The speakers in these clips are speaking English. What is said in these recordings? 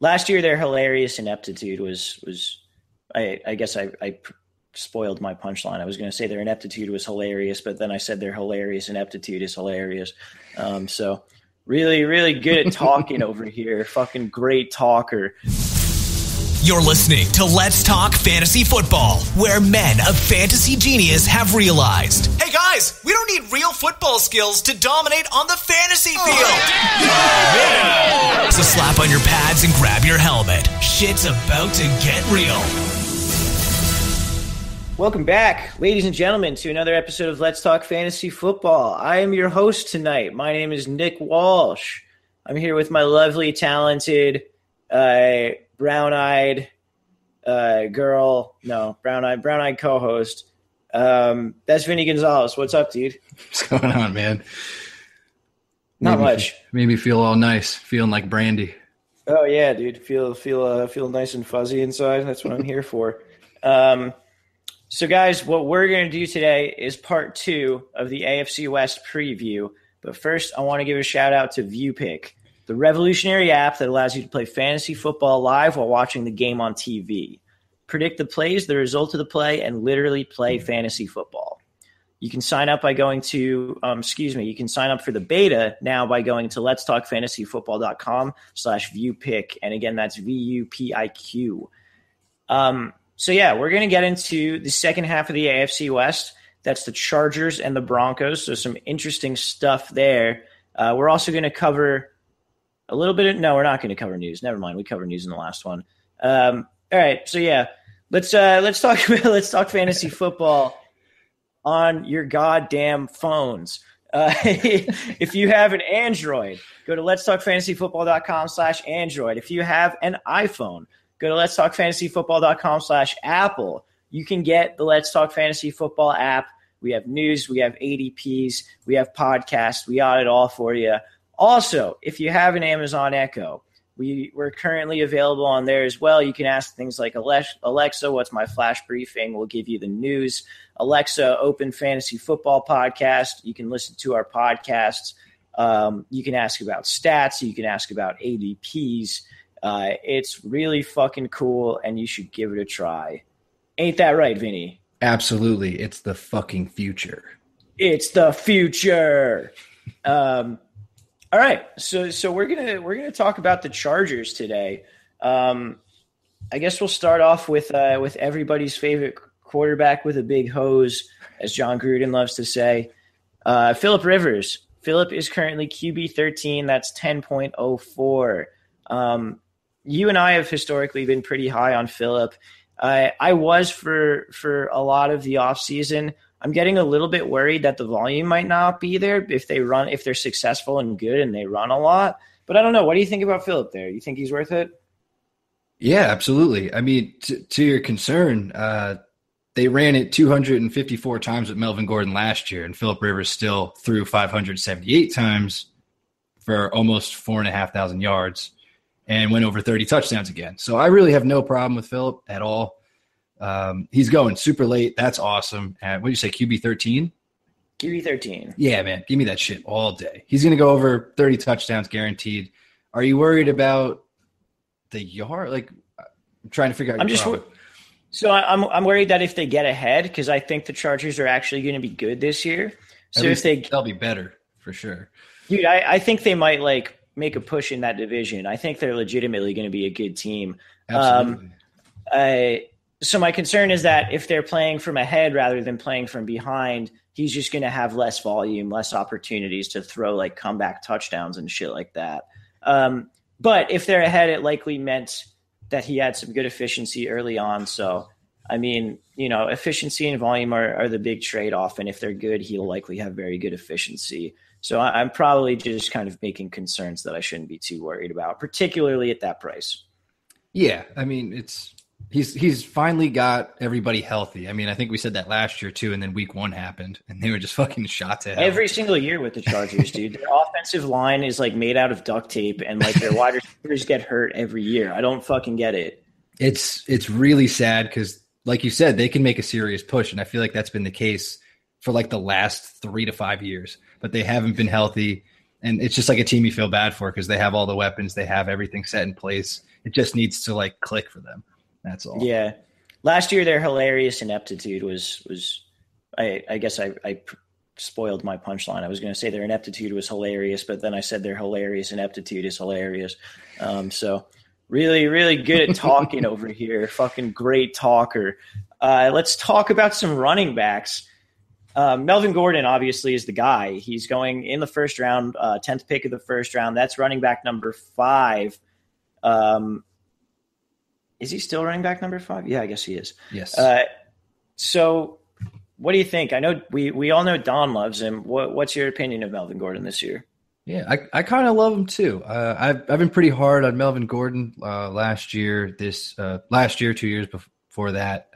last year their hilarious ineptitude was I guess I spoiled my punchline. I was going to say their ineptitude was hilarious, but then I said their hilarious ineptitude is hilarious. So really, really good at talking over here. Fucking great talker. You're listening to Let's Talk Fantasy Football, where men of fantasy genius have realized, hey guys, we don't need real football skills to dominate on the fantasy field. Yeah. So slap on your pads and grab your helmet. Shit's about to get real. Welcome back, ladies and gentlemen, to another episode of Let's Talk Fantasy Football. I am your host tonight. My name is Nick Walsh. I'm here with my lovely, talented, brown-eyed brown-eyed co-host. That's Vinny Gonzalez. What's up, dude? What's going on, man? Not much. Made me feel all nice, feeling like brandy. Oh yeah, dude. Feel nice and fuzzy inside. That's what I'm here for. So guys, what we're going to do today is part 2 of the AFC West preview. But first, I want to give a shout out to Vupiq, the revolutionary app that allows you to play fantasy football live while watching the game on TV. Predict the plays, the result of the play, and literally play fantasy football. You can sign up by going to, you can sign up for the beta now by going to letstalkfantasyfootball.com/Vupiq. And again, that's VUPIQ. So yeah, we're going to get into the second half of the AFC West. That's the Chargers and the Broncos. So some interesting stuff there. We're also going to cover a little bit of, no, we're not going to cover news. Never mind. We covered news in the last one. All right. So yeah, let's talk fantasy football on your goddamn phones. If you have an Android, go to letstalkfantasyfootball.com/Android. If you have an iPhone, go to letstalkfantasyfootball.com/Apple. You can get the Let's Talk Fantasy Football app. We have news, we have ADPs, we have podcasts. We got it all for you. Also, if you have an Amazon Echo, we're currently available on there as well. You can ask things like, Alexa, what's my flash briefing? We'll give you the news. Alexa, open fantasy football podcast. You can listen to our podcasts. You can ask about stats. You can ask about ADPs. It's really fucking cool, and you should give it a try. Ain't that right, Vinny? Absolutely. It's the fucking future. It's the future. All right. So we're gonna talk about the Chargers today. I guess we'll start off with everybody's favorite quarterback with a big hose, as John Gruden loves to say, Phillip Rivers. Phillip is currently QB 13. That's 10.04. You and I have historically been pretty high on Phillip. I was for a lot of the offseason. I'm getting a little bit worried that the volume might not be there if they're successful and good and they run a lot. But I don't know. What do you think about Phillip there? You think he's worth it? Yeah, absolutely. I mean, to your concern, they ran it 254 times with Melvin Gordon last year, and Phillip Rivers still threw 578 times for almost 4,500 yards. And went over 30 touchdowns again. So I really have no problem with Phillip at all. He's going super late. That's awesome. What do you say, QB 13? QB 13. Yeah, man. Give me that shit all day. He's going to go over 30 touchdowns guaranteed. Are you worried about the yard? Like, I'm trying to figure out your problem. So I'm worried that if they get ahead, because I think the Chargers are actually going to be good this year. So they'll be better for sure. Dude, I think they might make a push in that division. I think they're legitimately going to be a good team. Absolutely. So my concern is that if they're playing from ahead rather than playing from behind, he's just going to have less volume, less opportunities to throw comeback touchdowns and shit like that. But if they're ahead, it likely meant that he had some good efficiency early on. So, I mean, efficiency and volume are the big trade-off. And if they're good, he'll likely have very good efficiency. So I'm probably just kind of making concerns that I shouldn't be too worried about, particularly at that price. Yeah, I mean, he's finally got everybody healthy. I mean, I think we said that last year too, and then week 1 happened, and they were just fucking shot to hell. Every single year with the Chargers, dude. Their offensive line is made out of duct tape, and their wide receivers get hurt every year. I don't fucking get it. It's really sad because, like you said, they can make a serious push, and I feel like that's been the case for the last 3 to 5 years. But they haven't been healthy, and it's just like a team you feel bad for because they have all the weapons, they have everything set in place. It just needs to like click for them. That's all. Yeah. Last year, their hilarious ineptitude was I guess I spoiled my punchline. I was going to say their ineptitude was hilarious, but then I said their hilarious ineptitude is hilarious. So really, really good at talking over here. Fucking great talker. Let's talk about some running backs. Melvin Gordon obviously is the guy. He's going in the first round, 10th pick of the first round. That's running back number 5. Is he still running back number 5? Yeah, I guess he is. Yes. So what do you think? I know we all know Don loves him. What's your opinion of Melvin Gordon this year? Yeah, I kind of love him too. I've been pretty hard on Melvin Gordon last year, 2 years before that.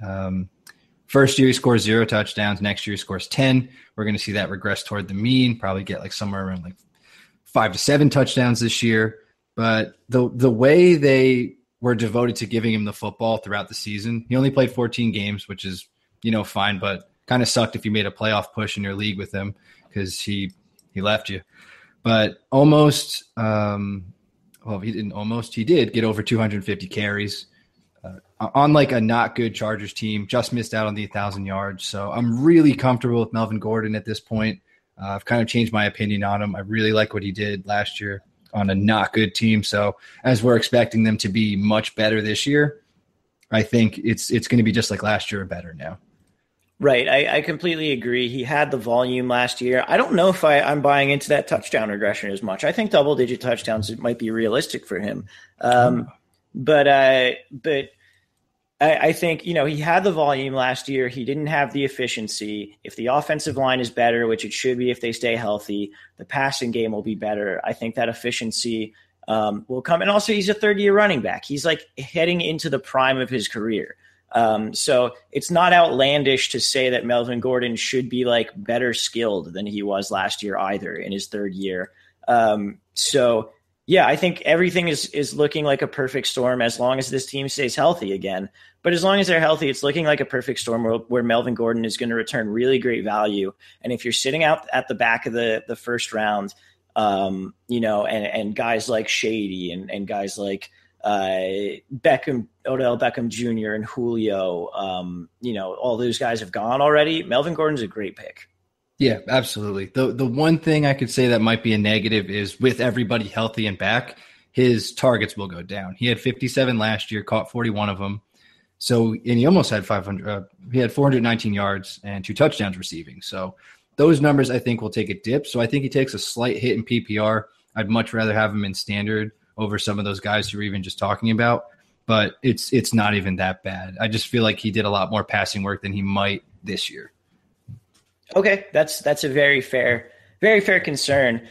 First year he scores 0 touchdowns. Next year he scores 10. We're going to see that regress toward the mean, probably get like somewhere around like 5 to 7 touchdowns this year. But the way they were devoted to giving him the football throughout the season, he only played 14 games, which is, fine, but kind of sucked if you made a playoff push in your league with him because he left you. But almost, he did get over 250 carries. On like a not good Chargers team, just missed out on the 1,000 yards. So I'm really comfortable with Melvin Gordon at this point. I've kind of changed my opinion on him. I really like what he did last year on a not good team. So as we're expecting them to be much better this year, I think it's going to be just like last year or better now. Right. I completely agree. He had the volume last year. I don't know if I'm buying into that touchdown regression as much. I think double-digit touchdowns might be realistic for him. But I think, he had the volume last year. He didn't have the efficiency. If the offensive line is better, which it should be if they stay healthy, the passing game will be better. I think that efficiency will come. And also he's a third-year running back. He's like heading into the prime of his career. So it's not outlandish to say that Melvin Gordon should be like better skilled than he was last year either in his third year. So yeah, I think everything is looking like a perfect storm as long as this team stays healthy again. But as long as they're healthy, it's looking like a perfect storm where Melvin Gordon is going to return really great value. And if you're sitting out at the back of the first round, and guys like Shady and guys like Odell Beckham Jr. and Julio, all those guys have gone already. Melvin Gordon's a great pick. Yeah, absolutely. The one thing I could say that might be a negative is with everybody healthy and back, his targets will go down. He had 57 last year, caught 41 of them. So, and he almost had 500. He had 419 yards and 2 touchdowns receiving. So those numbers I think will take a dip. So I think he takes a slight hit in PPR. I'd much rather have him in standard over some of those guys you're even just talking about. But it's not even that bad. I just feel like he did a lot more passing work than he might this year. Okay, that's a very fair concern.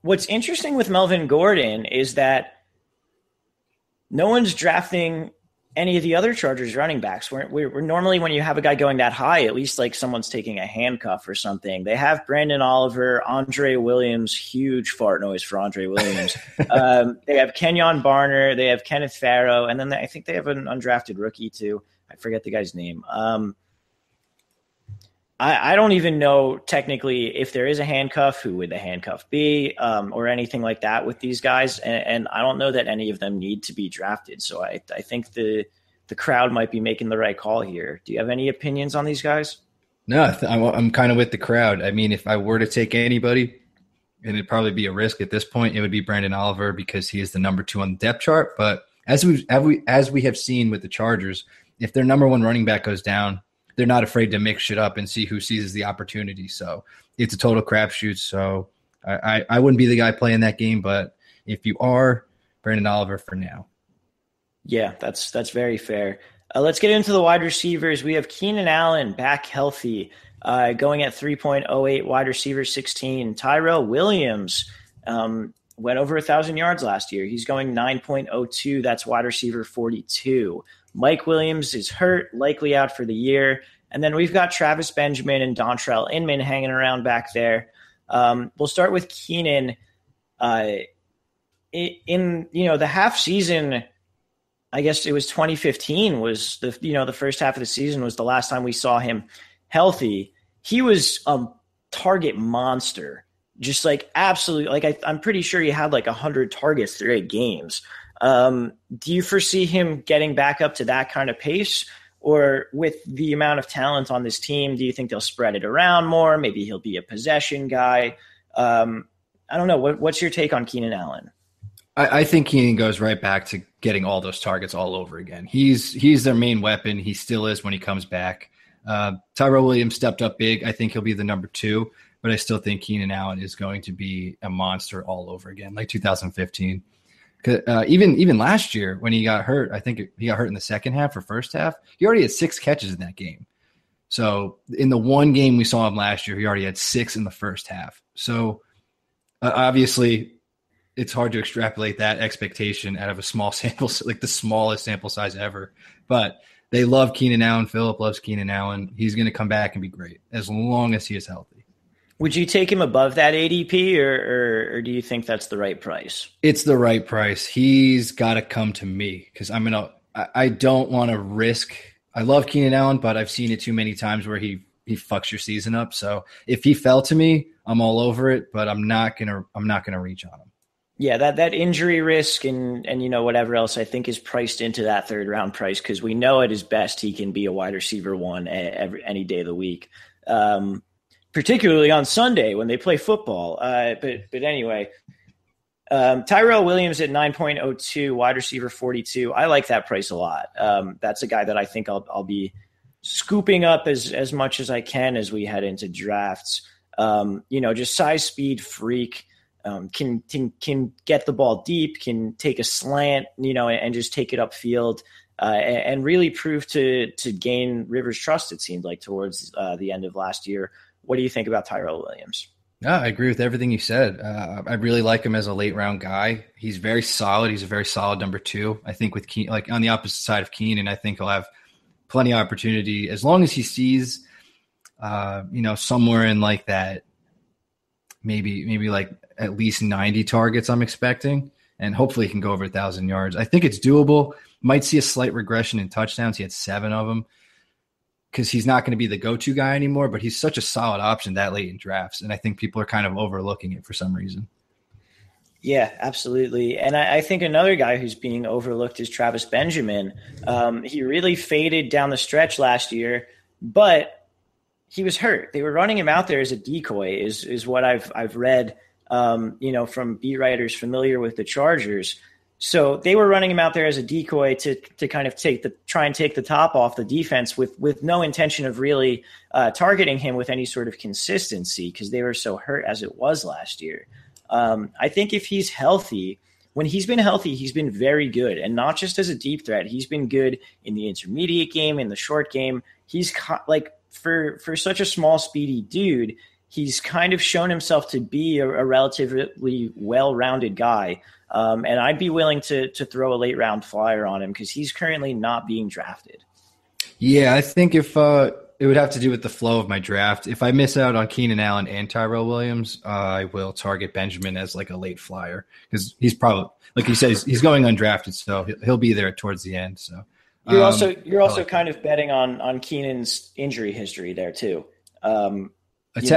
What's interesting with Melvin Gordon is that no one's drafting any of the other Chargers running backs. We're normally, when you have a guy going that high, at least like someone's taking a handcuff or something. They have Brandon Oliver, Andre Williams, huge fart noise for Andre Williams. They have Kenyon Barner, they have Kenneth Farrow, and then I think they have an undrafted rookie too. I forget the guy's name. I don't even know technically if there is a handcuff, who would the handcuff be, or anything like that with these guys. And I don't know that any of them need to be drafted. So I think the crowd might be making the right call here. Do you have any opinions on these guys? No, I'm kind of with the crowd. I mean, if I were to take anybody, and it'd probably be a risk at this point, it would be Brandon Oliver because he is the number 2 on the depth chart. But as we have seen with the Chargers, if their number 1 running back goes down, they're not afraid to mix shit up and see who seizes the opportunity. So it's a total crapshoot. So I wouldn't be the guy playing that game, but if you are, Brandon Oliver for now. Yeah, that's very fair. Let's get into the wide receivers. We have Keenan Allen back healthy, going at 3.08 wide receiver 16. Tyrell Williams went over 1,000 yards last year. He's going 9.02. That's wide receiver 42. Mike Williams is hurt, likely out for the year. And then we've got Travis Benjamin and Dontrell Inman hanging around back there. We'll start with Keenan. In the half season, I guess it was 2015 was the first half of the season was the last time we saw him healthy. He was a target monster, just like absolutely. Like I'm pretty sure he had like 100 targets through 8 games. Do you foresee him getting back up to that kind of pace? Or with the amount of talent on this team, do you think they'll spread it around more? Maybe he'll be a possession guy. I don't know. What's your take on Keenan Allen? I think Keenan goes right back to getting all those targets all over again. He's their main weapon. He still is when he comes back. Tyrell Williams stepped up big. I think he'll be the number 2, but I still think Keenan Allen is going to be a monster all over again, like 2015. Even last year when he got hurt, I think he got hurt in the second half or first half. He already had 6 catches in that game. So in the one game we saw him last year, he already had 6 in the first half. So obviously it's hard to extrapolate that expectation out of a small sample, like the smallest sample size ever. But they love Keenan Allen. Philip loves Keenan Allen. He's going to come back and be great as long as he is healthy. Would you take him above that ADP, or do you think that's the right price? It's the right price. He's got to come to me because I don't want to risk. I love Keenan Allen, but I've seen it too many times where he fucks your season up. So if he fell to me, I'm all over it, but I'm not gonna reach on him. Yeah, that injury risk and whatever else I think is priced into that third round price because we know at his best he can be a wide receiver 1 any day of the week. Particularly on Sunday when they play football. But anyway, Tyrell Williams at 9.02, wide receiver 42. I like that price a lot. That's a guy that I think I'll be scooping up as much as I can as we head into drafts. Just size, speed, freak, can get the ball deep, can take a slant, and just take it upfield. And really prove to gain Rivers' trust, it seemed like, towards the end of last year. What do you think about Tyrell Williams? No, I agree with everything you said. I really like him as a late round guy. He's very solid. He's a very solid number 2. I think with like on the opposite side of Keenan, I think he'll have plenty of opportunity as long as he sees, somewhere in like that, maybe like at least 90 targets I'm expecting, and hopefully he can go over 1,000 yards. I think it's doable. Might see a slight regression in touchdowns. He had 7 of them. Because he's not going to be the go-to guy anymore, but he's such a solid option that late in drafts. And I think people are kind of overlooking it for some reason. Yeah, absolutely. And I think another guy who's being overlooked is Travis Benjamin. He really faded down the stretch last year, but he was hurt. They were running him out there as a decoy is what I've read, from beat writers familiar with the Chargers. So they were running him out there as a decoy to kind of try and take the top off the defense with no intention of really targeting him with any sort of consistency because they were so hurt as it was last year. I think if he's healthy, when he's been healthy, he's been very good, and not just as a deep threat. He's been good in the intermediate game, in the short game. He's like for such a small, speedy dude, he's kind of shown himself to be a relatively well-rounded guy. And I'd be willing to throw a late round flyer on him because he's currently not being drafted. Yeah, I think if it would have to do with the flow of my draft. If I miss out on Keenan Allen and Tyrell Williams, I will target Benjamin as like a late flyer because he's probably, like you said, he's going undrafted, so he'll be there towards the end. So you're also kind of betting on Keenan's injury history there too. That's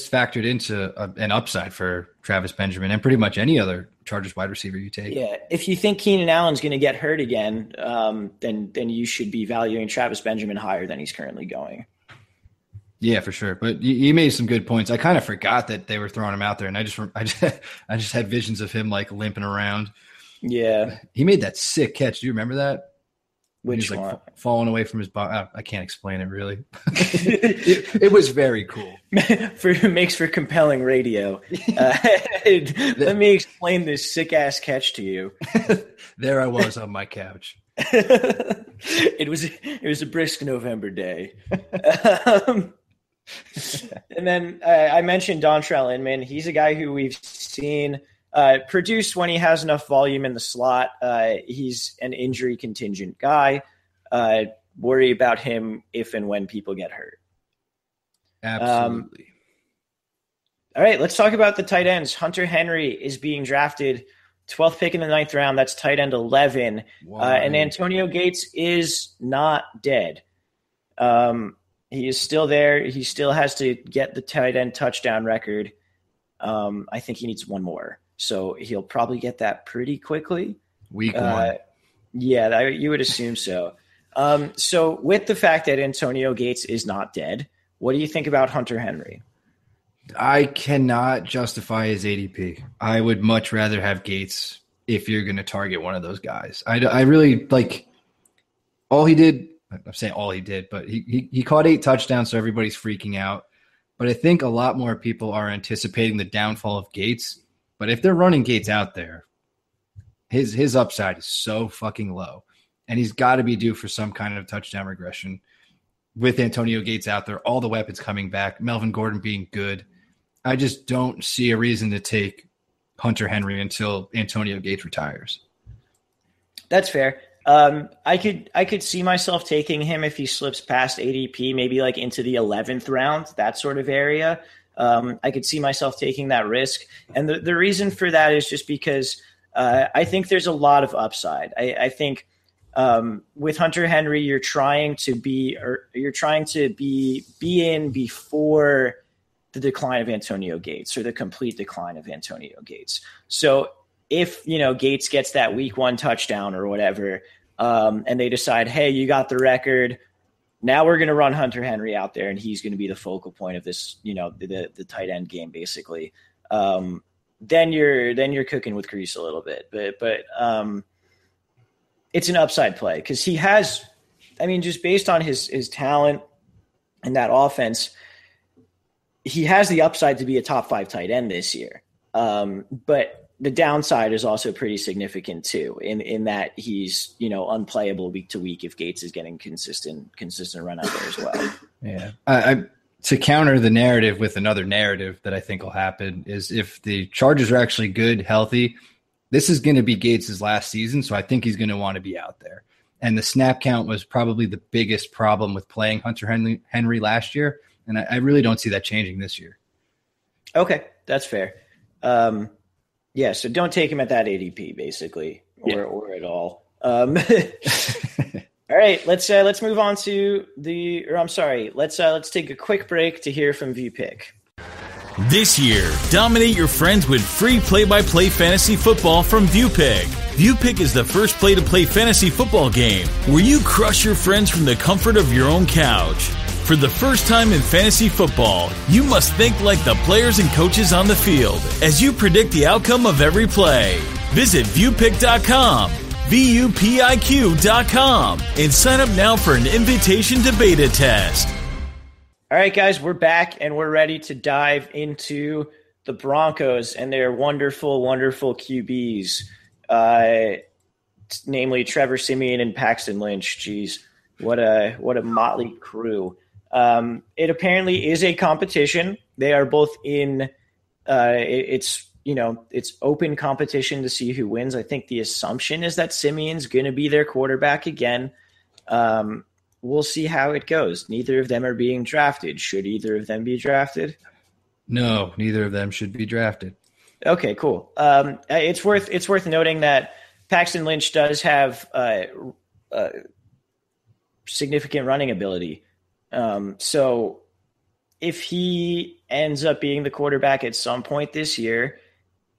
factored into an upside for Travis Benjamin and pretty much any other Chargers wide receiver you take. Yeah, if you think Keenan Allen's going to get hurt again, then you should be valuing Travis Benjamin higher than he's currently going. Yeah, for sure. But you made some good points. I kind of forgot that they were throwing him out there, and I just had visions of him like limping around. Yeah, he made that sick catch. Do you remember that? Which one? Like falling away from his body. I can't explain it really. it was very cool. Makes for compelling radio. Let me explain this sick ass catch to you. There I was on my couch. It was a brisk November day. And then I mentioned Dontrell Inman. He's a guy who we've seen produce when he has enough volume in the slot. He's an injury contingent guy. Worry about him if and when people get hurt. Absolutely. All right, let's talk about the tight ends. Hunter Henry is being drafted 12th pick in the 9th round. That's tight end 11. And Antonio Gates is not dead. He is still there. He still has to get the tight end touchdown record. I think he needs one more. So he'll probably get that pretty quickly. Week 1. Yeah, you would assume so. So with the fact that Antonio Gates is not dead, what do you think about Hunter Henry? I cannot justify his ADP. I would much rather have Gates if you're going to target one of those guys. I really like all he did. I'm saying all he did, but he caught 8 touchdowns, so everybody's freaking out. But I think a lot more people are anticipating the downfall of Gates. But if they're running Gates out there, his upside is so fucking low. And he's got to be due for some kind of touchdown regression. With Antonio Gates out there, all the weapons coming back, Melvin Gordon being good, I just don't see a reason to take Hunter Henry until Antonio Gates retires. That's fair. I could see myself taking him if he slips past ADP, maybe like into the 11th round, that sort of area. I could see myself taking that risk. And the reason for that is just because I think there's a lot of upside. I think with Hunter Henry, you're trying to be in before the decline of Antonio Gates or the complete decline of Antonio Gates. So if, Gates gets that week 1 touchdown or whatever, and they decide, hey, you got the record, now we're going to run Hunter Henry out there and he's going to be the focal point of this, the tight end game, basically. Then you're cooking with grease a little bit, but it's an upside play because he has, just based on his talent and that offense, he has the upside to be a top 5 tight end this year. But the downside is also pretty significant too, in that he's, unplayable week to week if Gates is getting consistent run out there as well. Yeah. To counter the narrative with another narrative that I think will happen is if the Chargers are actually good, healthy, this is going to be Gates' last season. So I think he's going to want to be out there. And the snap count was probably the biggest problem with playing Hunter Henry last year. And I really don't see that changing this year. Okay, that's fair. So don't take him at that ADP, basically, or at all. All right, let's move on to let's take a quick break to hear from Vupiq. This year, dominate your friends with free play-by-play fantasy football from Vupiq. Vupiq is the first play-to-play fantasy football game where you crush your friends from the comfort of your own couch. For the first time in fantasy football, you must think like the players and coaches on the field as you predict the outcome of every play. Visit Vupiq.com, VUPIQ.com, and sign up now for an invitation to beta test. All right, guys, we're back and we're ready to dive into the Broncos and their wonderful, wonderful QBs, namely Trevor Siemian and Paxton Lynch. Jeez, what a motley crew. It apparently is a competition. They are both in it's open competition to see who wins. I think the assumption is that Simeon's going to be their quarterback again. We'll see how it goes. Neither of them are being drafted. Should either of them be drafted? No, neither of them should be drafted. Okay, cool. It's worth noting that Paxton Lynch does have significant running ability. So if he ends up being the quarterback at some point this year,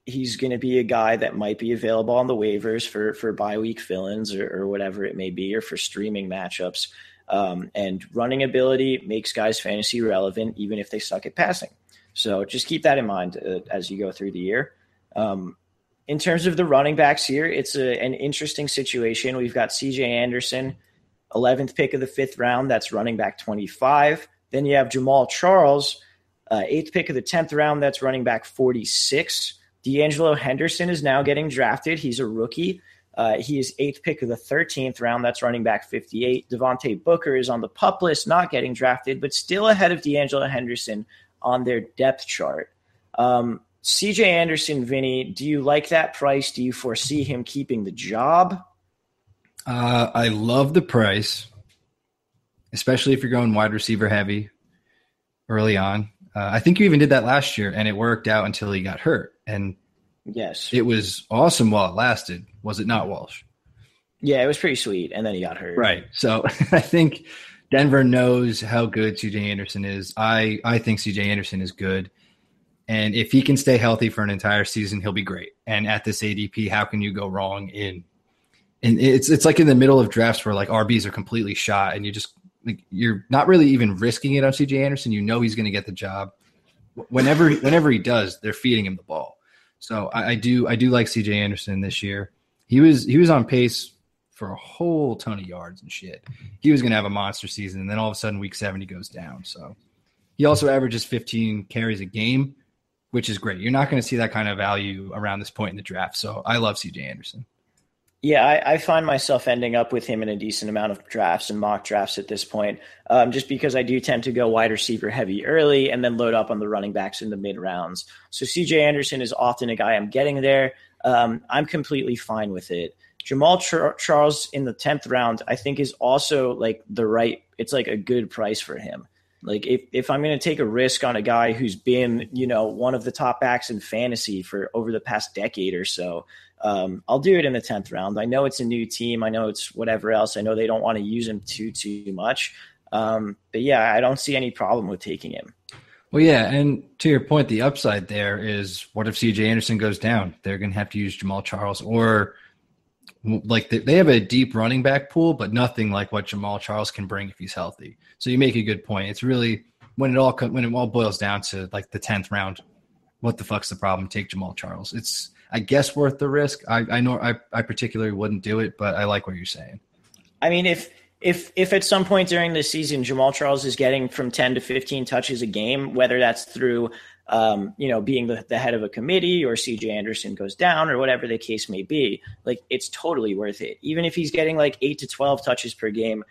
he's going to be a guy that might be available on the waivers for bye week fill-ins or whatever it may be, or for streaming matchups. And running ability makes guys fantasy relevant, even if they suck at passing. So just keep that in mind as you go through the year. In terms of the running backs here, it's an interesting situation. We've got CJ Anderson, 11th pick of the 5th round. That's running back 25. Then you have Jamal Charles, 8th pick of the 10th round. That's running back 46. D'Angelo Henderson is now getting drafted. He's a rookie. He is 8th pick of the 13th round. That's running back 58. Devontae Booker is on the PUP list, not getting drafted, but still ahead of D'Angelo Henderson on their depth chart. CJ Anderson, Vinny, do you like that price? Do you foresee him keeping the job? I love the price, especially if you're going wide receiver heavy early on. I think you even did that last year, and it worked out until he got hurt. And yes, it was awesome while it lasted. Was it not, Walsh? Yeah, it was pretty sweet, and then he got hurt. Right. So I think Denver knows how good CJ Anderson is. I think CJ Anderson is good. And if he can stay healthy for an entire season, he'll be great. And at this ADP, how can you go wrong in And it's like in the middle of drafts where like RBs are completely shot and you're not really even risking it on CJ Anderson. You know he's going to get the job. Whenever he does, they're feeding him the ball. So I do like CJ Anderson this year. He was on pace for a whole ton of yards and shit. He was going to have a monster season, and then all of a sudden week 7 he goes down. So he also averages 15 carries a game, which is great. You're not going to see that kind of value around this point in the draft. So I love CJ Anderson. Yeah, I find myself ending up with him in a decent amount of drafts and mock drafts at this point, just because I do tend to go wide receiver heavy early and then load up on the running backs in the mid rounds. So CJ Anderson is often a guy I'm getting there. I'm completely fine with it. Jamal Charles in the 10th round, I think, is also like it's like a good price for him. Like if I'm going to take a risk on a guy who's been, one of the top backs in fantasy for over the past decade or so, I'll do it in the 10th round. I know it's a new team. I know it's whatever else. I know they don't want to use him too much. But yeah, I don't see any problem with taking him. Well, yeah. And to your point, the upside there is what if CJ Anderson goes down? They're going to have to use Jamal Charles, or like they have a deep running back pool, but nothing like what Jamal Charles can bring if he's healthy. So you make a good point. It's really when it all boils down to like the 10th round, what the fuck's the problem? Take Jamal Charles. It's, I guess, worth the risk. I know I particularly wouldn't do it, but I like what you're saying. I mean, if at some point during the season Jamal Charles is getting from 10 to 15 touches a game, whether that's through being the head of a committee or CJ Anderson goes down or whatever the case may be, like it's totally worth it. Even if he's getting like 8 to 12 touches per game,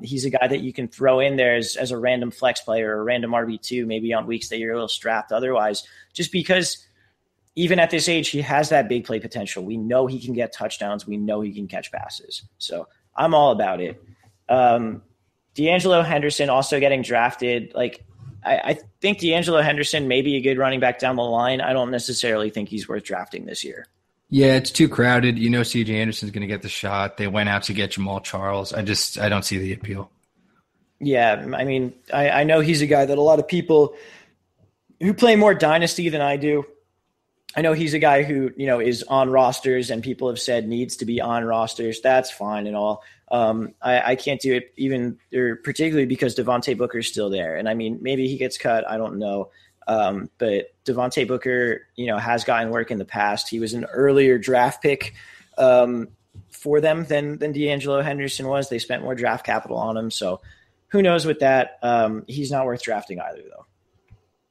he's a guy that you can throw in there as a random flex player or a random RB2, maybe on weeks that you're a little strapped otherwise, just because even at this age, he has that big play potential. We know he can get touchdowns. We know he can catch passes. So I'm all about it. D'Angelo Henderson also getting drafted. Like, I think D'Angelo Henderson may be a good running back down the line. I don't necessarily think he's worth drafting this year. Yeah, it's too crowded. CJ Anderson's going to get the shot. They went out to get Jamal Charles. I don't see the appeal. Yeah, I mean, I know he's a guy that a lot of people who play more dynasty than I do, I know he's a guy who, is on rosters and people have said needs to be on rosters. That's fine and all. I can't do it particularly because Devontae Booker's still there. And I mean, maybe he gets cut. I don't know. But Devontae Booker, has gotten work in the past. He was an earlier draft pick for them than D'Angelo Henderson was. They spent more draft capital on him. So who knows with that? He's not worth drafting either, though.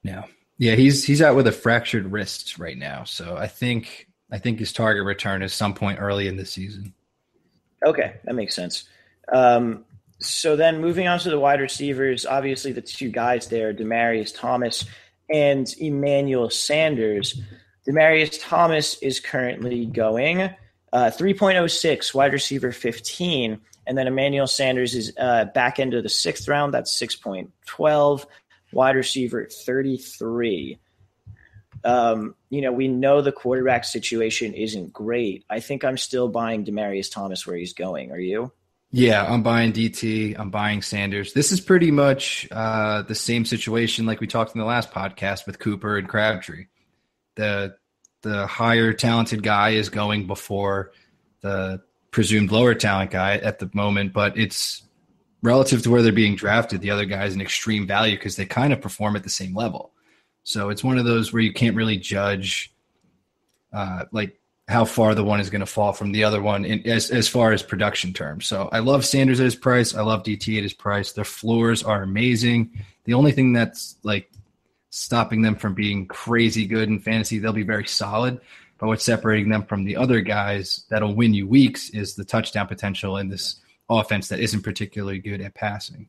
No. Yeah, he's out with a fractured wrist right now. So I think his target return is some point early in the season. Okay, that makes sense. So then moving on to the wide receivers, obviously the two guys there, Demaryius Thomas and Emmanuel Sanders. Demaryius Thomas is currently going 3.06, wide receiver 15. And then Emmanuel Sanders is back end of the 6th round. That's 6.12. Wide receiver 33. We know the quarterback situation isn't great. I think I'm still buying Demaryius Thomas where he's going. Are you? Yeah, I'm buying DT. I'm buying Sanders. This is pretty much the same situation like we talked in the last podcast with Cooper and Crabtree. The higher talented guy is going before the presumed lower talent guy at the moment, but it's relative to where they're being drafted, the other guy is an extreme value because they kind of perform at the same level. So it's one of those where you can't really judge like how far the one is going to fall from the other one as far as production terms. So I love Sanders at his price. I love DT at his price. Their floors are amazing. The only thing that's like stopping them from being crazy good in fantasy, they'll be very solid. But what's separating them from the other guys that'll win you weeks is the touchdown potential in this offense that isn't particularly good at passing.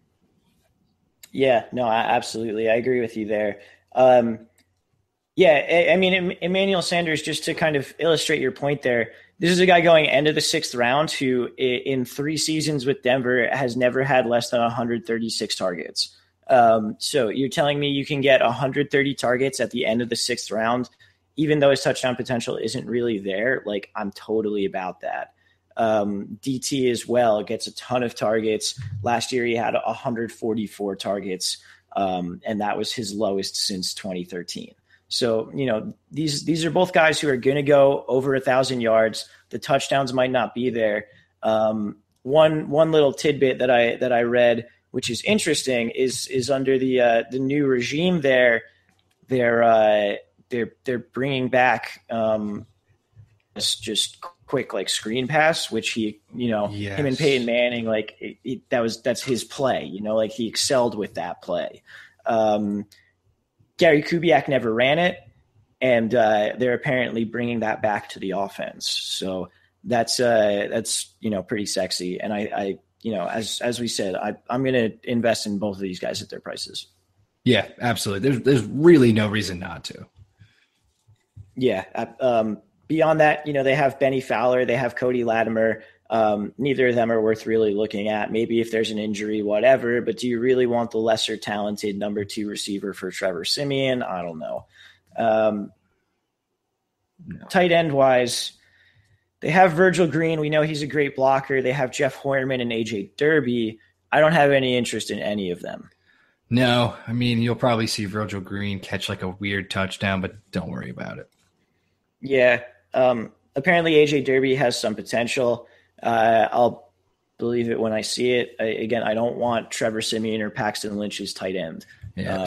Yeah, no, absolutely. I agree with you there. Yeah, I mean, Emmanuel Sanders, just to kind of illustrate your point there, this is a guy going end of the 6th round who in 3 seasons with Denver has never had less than 136 targets. So you're telling me you can get 130 targets at the end of the 6th round, even though his touchdown potential isn't really there? Like, I'm totally about that. DT as well gets a ton of targets. Last year he had 144 targets, and that was his lowest since 2013. So, these are both guys who are going to go over 1,000 yards. The touchdowns might not be there. One little tidbit that I read, which is interesting, is under the new regime there, they're bringing back just quick like screen pass, which he, Yes. him and Peyton Manning, like that's his play, like he excelled with that play. Gary Kubiak never ran it, and they're apparently bringing that back to the offense. So that's pretty sexy. And I as we said, I'm going to invest in both of these guys at their prices. Yeah, absolutely. There's really no reason not to. Yeah. Beyond that, they have Benny Fowler, they have Cody Latimer. Neither of them are worth really looking at. Maybe if there's an injury, whatever, but do you really want the lesser talented number 2 receiver for Trevor Siemian? I don't know. No. Tight end wise, they have Virgil Green. We know he's a great blocker. They have Jeff Hoyerman and AJ Derby. I don't have any interest in any of them. No, I mean, you'll probably see Virgil Green catch like a weird touchdown, but don't worry about it. Yeah. Apparently AJ Derby has some potential. I'll believe it when I see it. I don't want Trevor Siemian or Paxton Lynch's tight end. Yeah.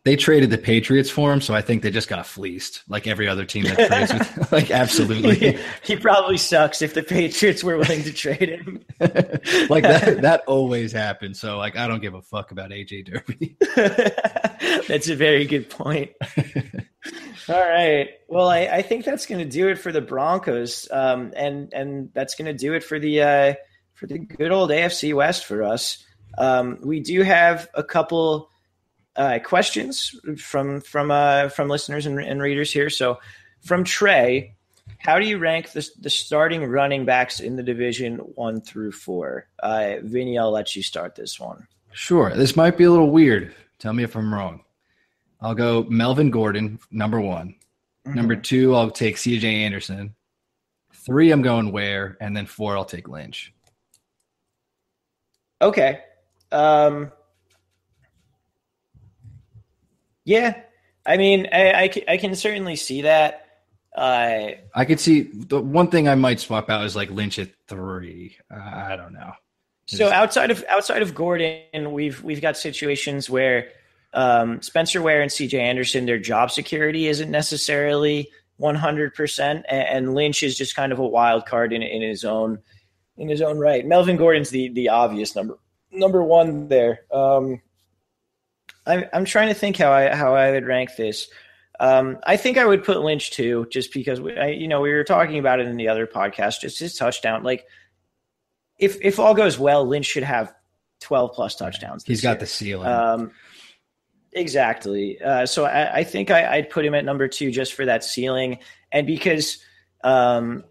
They traded the Patriots for him, so I think they just got fleeced, like every other team that trades with. Like, absolutely. He probably sucks if the Patriots were willing to trade him. Like that always happens. So, like, I don't give a fuck about AJ Derby. That's a very good point. All right. Well, I think that's going to do it for the Broncos, and that's going to do it for the good old AFC West for us. We do have a couple questions from listeners and readers here. So, from Trey, how do you rank the starting running backs in the division 1 through 4? Vinny, I'll let you start this one. Sure. This might be a little weird. Tell me if I'm wrong. I'll go Melvin Gordon, number 1. Mm-hmm. Number 2, I'll take CJ Anderson. 3, I'm going Ware. And then 4, I'll take Lynch. Okay. Yeah. I mean, I can certainly see that. I could see the one thing I might swap out is like Lynch at 3. I don't know. So outside of Gordon, we've got situations where Spencer Ware and CJ Anderson, their job security isn't necessarily 100%, and Lynch is just kind of a wild card in his own right. Melvin Gordon's the obvious number 1 there. I'm trying to think how I would rank this. I think I would put Lynch too, just because we were talking about it in the other podcast. Just his touchdown, like if all goes well, Lynch should have 12 plus touchdowns. He's got the ceiling. Exactly. So I think I'd put him at number 2 just for that ceiling, and because I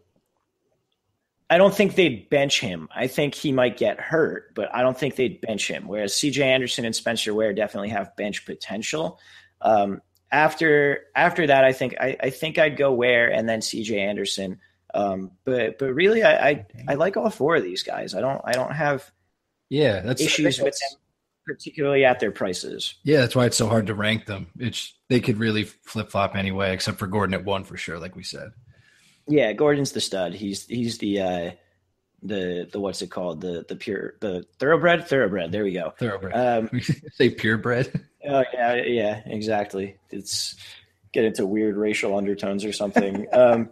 don't think they'd bench him. I think he might get hurt, but I don't think they'd bench him. Whereas CJ Anderson and Spencer Ware definitely have bench potential. After that, I think I'd go Ware and then CJ Anderson. But really, I like all 4 of these guys. I don't have issues with them, particularly at their prices. Yeah, that's why it's so hard to rank them. They could really flip flop anyway, except for Gordon at 1 for sure, like we said. Yeah, Gordon's the stud. He's the what's it called? The thoroughbred. There we go. Thoroughbred. Say purebred. Oh yeah, exactly. It's get into weird racial undertones or something. The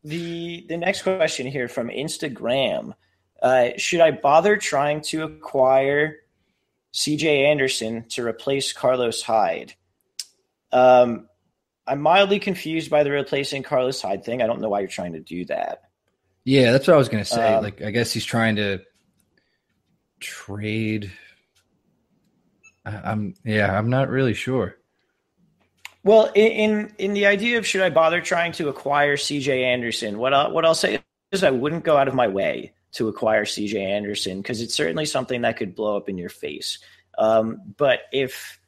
next question here from Instagram. Should I bother trying to acquire CJ Anderson to replace Carlos Hyde? I'm mildly confused by the replacing Carlos Hyde thing. I don't know why you're trying to do that. Yeah, that's what I was going to say. I guess he's trying to trade. I'm not really sure. Well, in the idea of should I bother trying to acquire CJ Anderson, what I'll say is I wouldn't go out of my way to acquire CJ Anderson because it's certainly something that could blow up in your face. But if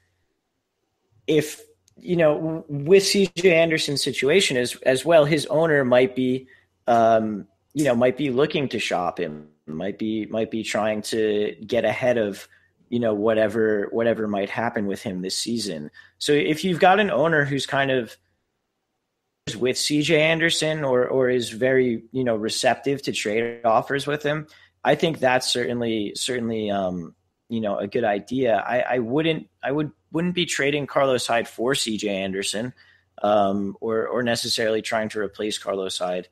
with CJ Anderson's situation as well, his owner might be looking to shop him, might be trying to get ahead of, whatever might happen with him this season. So if you've got an owner who's kind of with CJ Anderson or is very, receptive to trade offers with him, I think that's certainly a good idea. I wouldn't be trading Carlos Hyde for CJ Anderson, or necessarily trying to replace Carlos Hyde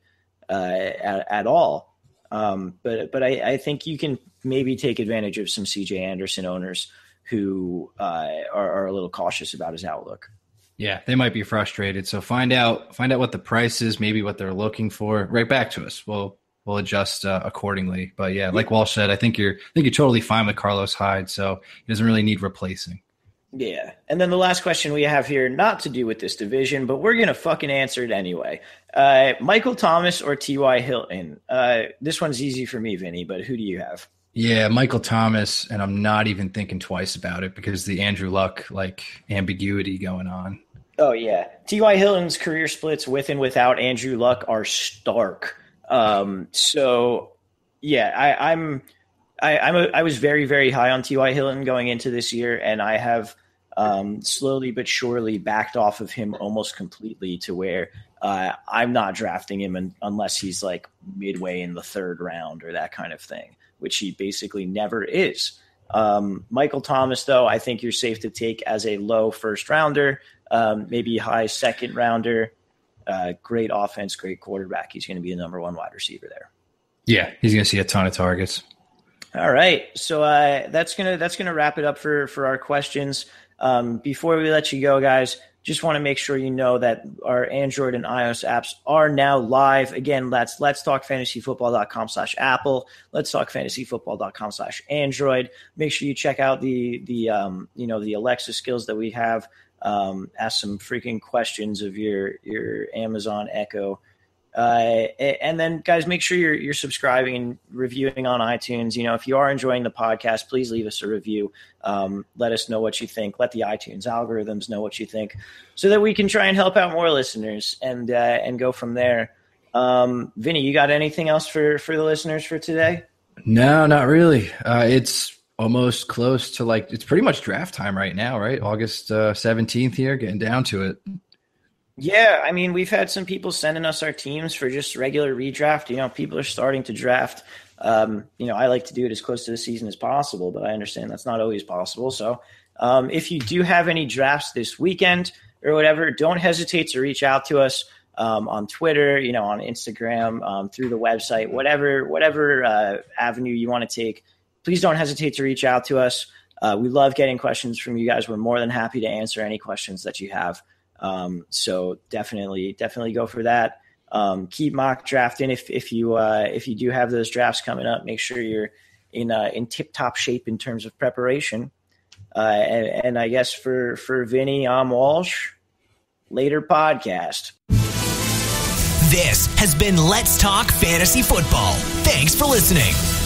at all. But I think you can maybe take advantage of some CJ Anderson owners who are a little cautious about his outlook. Yeah, they might be frustrated. So find out what the price is, maybe what they're looking for. Right back to us. We'll adjust accordingly. But yeah, like Walsh said, I think you're totally fine with Carlos Hyde, so he doesn't really need replacing. Yeah. And then the last question we have here, not to do with this division, but we're going to fucking answer it anyway. Michael Thomas or T.Y. Hilton? This one's easy for me, Vinny, but who do you have? Yeah, Michael Thomas, and I'm not even thinking twice about it because the Andrew Luck, ambiguity going on. Oh, yeah. T.Y. Hilton's career splits with and without Andrew Luck are stark. So, yeah, I was very, very high on T.Y. Hilton going into this year, and I have slowly but surely backed off of him almost completely to where I'm not drafting him unless he's like midway in the third round or that kind of thing, which he basically never is. Michael Thomas, though, I think you're safe to take as a low first rounder, maybe high second rounder. Great offense, great quarterback. He's going to be the number one wide receiver there. Yeah, he's going to see a ton of targets. All right, so that's gonna wrap it up for our questions. Before we let you go, guys, just want to make sure you know that our Android and iOS apps are now live. Again, that's letstalkfantasyfootball.com/Apple, letstalkfantasyfootball.com/Android. Make sure you check out the Alexa skills that we have. Ask some freaking questions of your Amazon Echo. And then, guys, make sure you're subscribing and reviewing on iTunes. If you are enjoying the podcast, please leave us a review. Let us know what you think. Let the iTunes algorithms know what you think, so that we can try and help out more listeners and go from there. Vinny, you got anything else for the listeners for today? No, not really. It's almost close to it's pretty much draft time right now, right? August 17th here, getting down to it. Yeah, I mean, we've had some people sending us our teams for just regular redraft. People are starting to draft. I like to do it as close to the season as possible, but I understand that's not always possible. So if you do have any drafts this weekend or whatever, don't hesitate to reach out to us on Twitter, on Instagram, through the website, whatever avenue you want to take. Please don't hesitate to reach out to us. We love getting questions from you guys. We're more than happy to answer any questions that you have. So definitely go for that. Keep mock drafting. If you do have those drafts coming up, make sure you're in tip top shape in terms of preparation. And I guess for Vinny, I'm Walsh. Later podcast. This has been Let's Talk Fantasy Football. Thanks for listening.